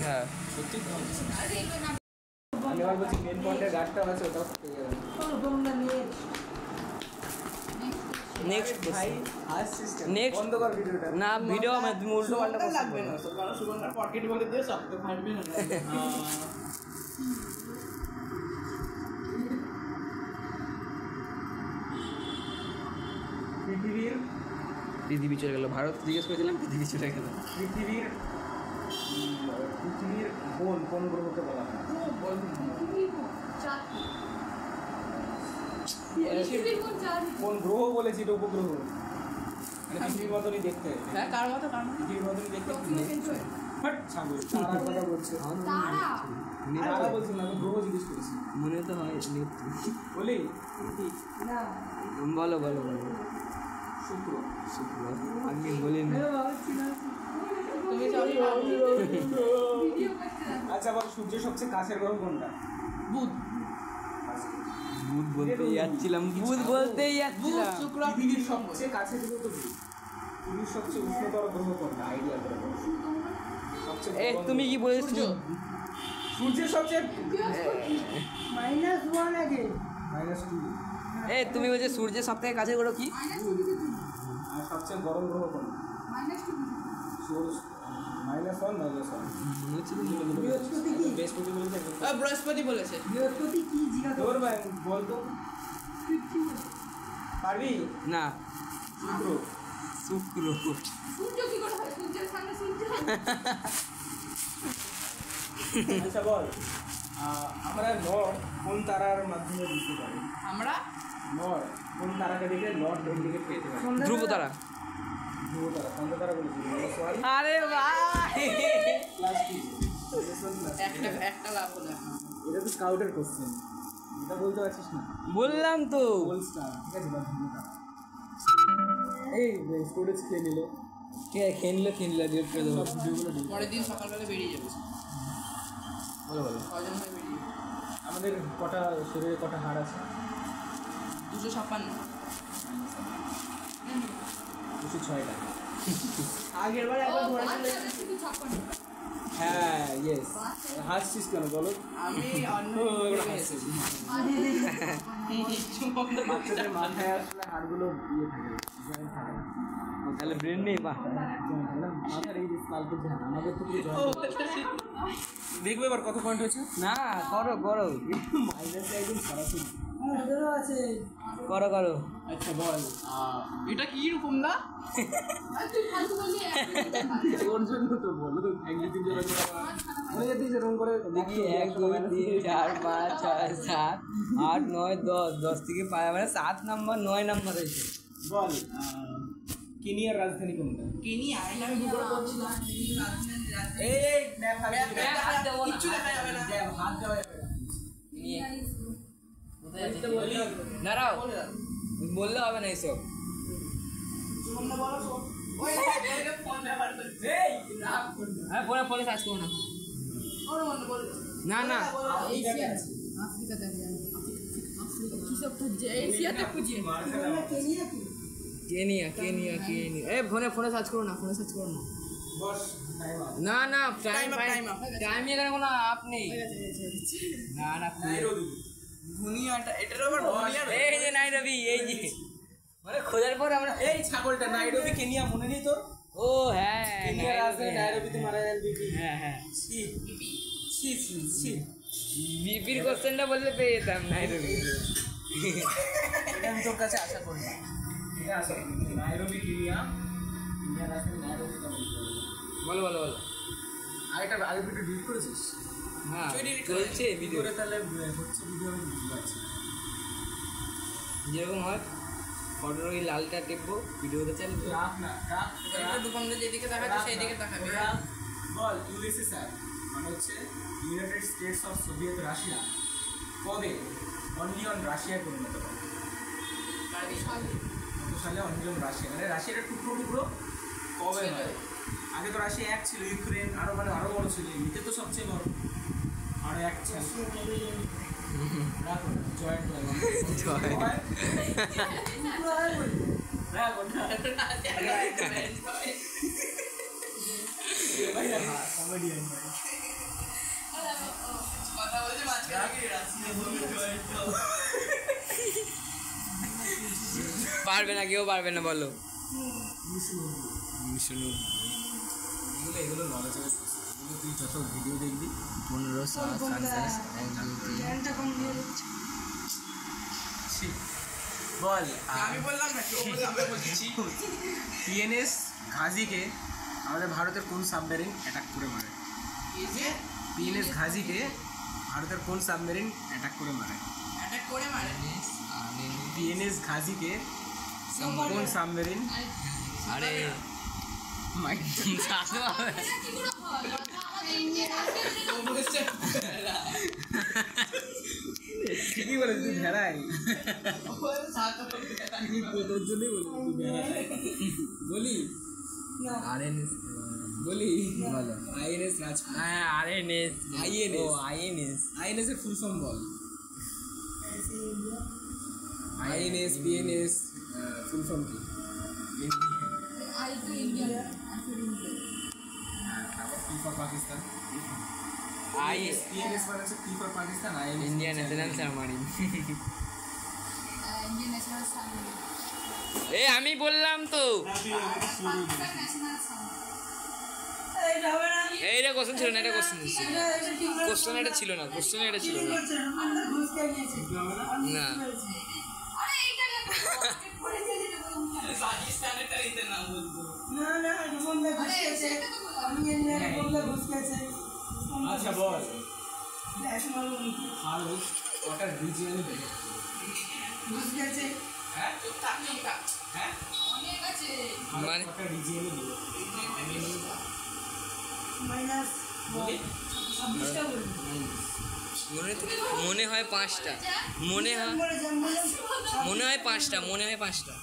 হ্যাঁ সত্যি তো আমি আবার বলছি মেন পয়েন্টের গাছটা আছে ওটাও পেয়ে যাবেন। নেক্সট ভাই হাস সিস্টেম নেক্সট বন্ধ কর ভিডিওটা না ভিডিও আমি তুমি উল্টো পাল্টা কথা লাগবে না তো কারণ সুগন্ধার পকেট বলে দিয়ে সব তো ফাটবে না পৃথিবী চলে গেল ভারত জিজ্ঞেস করেছিলাম পৃথিবী চলে গেল পৃথিবীর বোন কোন গ্রহকে বলা হয়? কোন গ্রহ বলেছি এটা উপগ্রহ মানে পৃথিবীর মতনই দেখতে হ্যাঁ কার মতো পৃথিবীর মতনই দেখতে বাট ছাগল তারার কথা বলছে তারা বলছি না আমি গ্রহ জিজ্ঞেস করেছি মনে তো হয় বলি বলো বলো বলো শুক্র শুক্র আমি বলিনি তুমি আচ্ছা বল সূর্যের সবচেয়ে কাছের গ্রহ কোনটা? বুধ বুধ বলতেই যাচ্ছিলাম বুধ বলতেই যাচ্ছিলাম শুক্র পৃথিবীর সবচেয়ে কাছে গ্রহ তো বুধ। পৃথিবীর সবচেয়ে উষ্ণতর গ্রহ কোনটা? আইডিয়া করে বলো। সবচেয়ে এ তুমি কি বলেছো সূর্যের সবচেয়ে -1 আগে -2 এ তুমি বলছো সূর্যের সবথেকে কাছে গ্রহ কি আর সবচেয়ে গরম গ্রহ কোনটা? সূর্য -1 -1 বৃহস্পতি কি বৃহস্পতি বলেছে বৃহস্পতি বলেছে বৃহস্পতি কি জিজ্ঞাসা তোর ভাই বল তো পারবি না শুক্র শুক্র আচ্ছা বল আমরা নর কোন তারার মাধ্যমে বুঝতে পারি? আমরা নর কোন তারাকে দেখে নর্থ ইন্ডিকেট পেতে পারি? ধ্রুব তারা ধ্রুব তারা চন্দ্র তারা বলেছি আরে ভাই ক্লাস কি একটা লাভ হলো এটা তো স্কাউটের কোশ্চেন এটা বলতে পারছিস না বললাম তো গোল স্টার ঠিক আছে বা ধন্যবাদ এই স্টুডেন্টস খেয়ে নিল কে খেললো ডিলিট করে দেবো সব ভিডিওগুলো delete পরের দিন সকালবেলা বেরিয়ে যাবে বলো বলো কজন হয়ে বেরিয়ে যাবে আমাদের কটা শরীরে কটা হাড় আছে? 256 206টা আগের বার একবার ধরেছিল হ্যাঁ ইয়েস হাসছিস কেন বলো? আমি অন্য বাচ্চাদের মাথায় আসলে হাড়গুলো ইয়ে থাকে জয়েন্ট থাকে না। তাহলে ব্রেন নেই বা মাথার এই যে স্কাল্পের ধ্যান আমাদের তো পুরো জয়েন্ট দেখবে এবার কত পয়েন্ট হয়েছে? না করো করো মাইনাসে একদম সরাসরি আমাদেরও আছে করো করো আচ্ছা বল এটা কি রকম না ওর জন্য তো বলো এক দু তিন জনের মনে যেতে সেরকম করে দেখি 1 2 3 4 5 6 7 8 9 10 10 থেকে পায় মানে 7 নাম্বার 9 নাম্বার হয়েছে বল কেনিয়ার রাজধানী কোনটা? কেনিয়া আমি গুগল করছিলাম এই হাত দেবো না, কিচ্ছু দেখা যাবে না। হাত দেওয়া যাবে না। দাঁড়াও বললে হবে না এইসব সুগন্ধা বলো সব ওই ফোন ব্যবহার করে এই না কোনটা? হ্যাঁ ফোনে ফোনে সার্চ করো না ওর মনে বল না না আফ্রিকাতে আছে। আফ্রিকাতে কি সব খুঁজছে এশিয়াতে খুঁজছে কেনিয়া কি কেনিয়া কেনিয়া কেনিয়া এ ফোনে ফোনে সার্চ করো না ফোনে সার্চ করো না বস টাইম আপ না না টাইম Time up, টাইম এখানে কোনো আপ নেই না না নাইরোবি দুনিয়াটা এটার আবার দুনিয়া এই যে নাইরবি এই যে মানে খোঁজার পর আমরা এই ছাগলটা নাইরোবি কেনিয়া মনে নেই তোর? ও হ্যাঁ কেনিয়ার রাজধানী নাইরোবিতে মারা যান বিপি হ্যাঁ হ্যাঁ ছি ছি ছি ছি বিপির কোশ্চেনটা বললে পেয়ে যেতাম নাইরবি এটা আমি তোর কাছে আশা করি না এটা আছে নাইরোবি কেনিয়া কেনিয়ার রাজধানী নাইরোবি বলো বলো বলো আরেকটা আগে ভিডিও ডিলিট করেছিস? হ্যাঁ Delete চলছে ভিডিও করে তাহলে হচ্ছে ভিডিও আমি বুঝতে পারছি যেরকম হয় ফটোর ওই লালটা টিপবো ভিডিওতে চালবে রাখ না রাখ এটা দোকানদার যেদিকে দেখাচ্ছে সেই দিকে দেখাবে বল ইউএসএ স্যার মানে হচ্ছে United states of Soviet Russia কবে অনলি অন রাশিয়ায় পরিণত হয়? কত সালে অনলি অন রাশিয়া মানে রাশিয়ার টুকরো টুকরো কবে হয়? আগে তো রাশিয়া এক ছিল ইউক্রেন আরো মানে আরো বড় ছিল এমনিতে তো সবচেয়ে বড় আরো এক ছিল রাখো জয়েন্ট কমেডিয়ান ভাই কথা বলছে মাঝখানে পারবে না, কেউ পারবে না, বলো। এগুলো নলেজের এগুলো তুই যত ভিডিও দেখবি 15 7 বল আমি বললাম না কেউ বললাম আমি বলছি পিএনএস ঘাজিকে আমাদের ভারতের কোন সাবমেরিন অ্যাটাক করে মারে? এই যে পিএনএস ঘাজিকে ভারতের কোন সাবমেরিন অ্যাটাক করে মারে? অ্যাটাক করে মারে পিএনএস ঘাজিকে কোন সাবমেরিন? আরে মাইক সাথে ঠিকই বলেছিস তুই ভেড়াই তোর জন্যই বলি আরএনএস বলি বলো। আইএনএস রাজ হ্যাঁ আরএনএস INS ও আইএনএস আইএনএস এর ফুল ফর্ম বল আইএনএস পিএনএস ফুল ফর্ম কি? পি ফর পাকিস্তান পিএনএস মানে হচ্ছে P for Pakistan INS Indian National Submarine. এ আমি বললাম তো, এইটা কোশ্চেন ছিল না, এটা কোশ্চেন ছিল, কোশ্চেন এটা ছিল না, কোশ্চেন এটা ছিল না। না পাকিস্তানেরটা নিতে না বলবো আচ্ছা বল ভারত কটা রিজিয়নে দেখে? হ্যাঁ তো থাকলে হ্যাঁ অনেক আছে মানে কটা রিজিয়নে দেখে? মনে হয় 5টা, মনে হয় 5টা, মনে হয় 5টা।